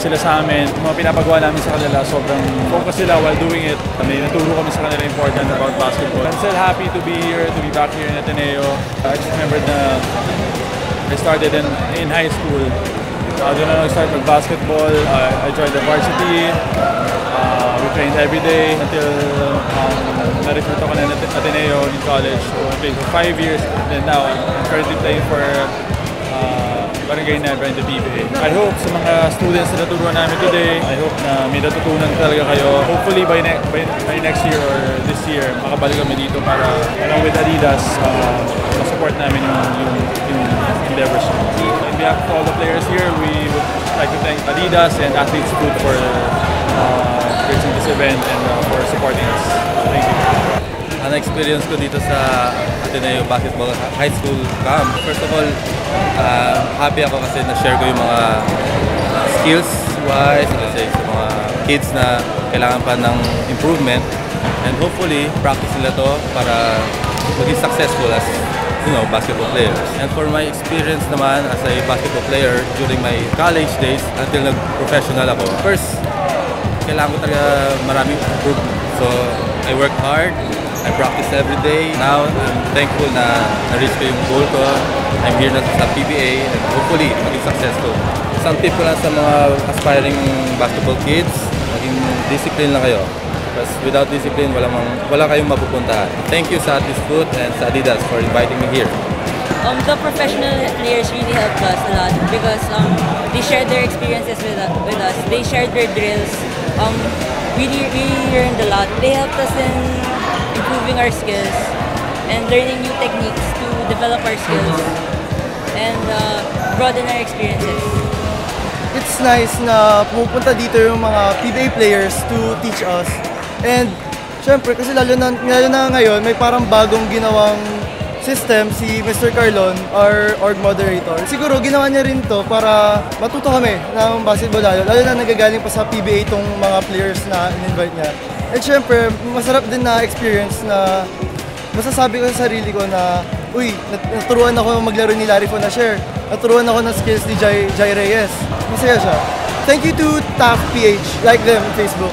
sila sa amin. Yung mga pinapagawa namin sa kanila, sobrang focus sila while doing it. May naturo kami sa kanila important about basketball. I'm still happy to be here, to be back here in Ateneo. I just remembered na I started in high school. Doon na nag-start mag-basketball. I joined the varsity. We trained every day until na-recruit ako na Ateneo in college. So I played for 5 years. And then now, I'm currently playing for Barangay Nebra in the PBA. I hope sa mga students na naturuan namin today, I hope na may natutunan talaga kayo. Hopefully by next year or this year, makabalik kami dito para along with Adidas, support namin yung endeavors. On behalf of all the players here, we would like to thank Adidas and Athletes Food for creating this event and for supporting us. Thank you. Ang experience ko dito sa Ateneo Basketball High School Camp, first of all, happy ako kasi na-share ko yung mga skills-wise, kasi sa mga kids na kailangan pa ng improvement. And hopefully, practice nila to para maging successful as basketball players. And for my experience naman as a basketball player during my college days until nag-professional ako, first, kailangan ko talaga maraming improvement. So, I work hard. I practice every day. Now, I'm thankful na na-reach ko yung goal ko. I'm here na sa PBA and hopefully maging successful. Isang tip ko lang sa mga aspiring basketball kids, maging discipline lang kayo. Because without discipline, wala kayong mapupuntahan. Thank you sa Athletes Food and sa Adidas for inviting me here. The professional players really helped us a lot because they shared their experiences with us. They shared their drills. We learned a lot. They helped us in improving our skills and learning new techniques to develop our skills and broaden our experiences. It's nice na pumupunta dito yung mga PBA players to teach us. And syempre, kasi lalo na ngayon, may parang bagong ginawang system si Mr. Carlon, our org moderator. Siguro ginawa niya rin to para matuto kami ng basketball lalo na nagagaling pa sa PBA itong mga players na in-invite niya. And syempre, masarap din na experience na masasabi ko sa sarili ko na uy, naturuan ako maglaro ni Larry Fonasher. Naturuan ako ng skills ni Jai Reyes. Masaya siya. Thank you to TAF PH. Like them on Facebook.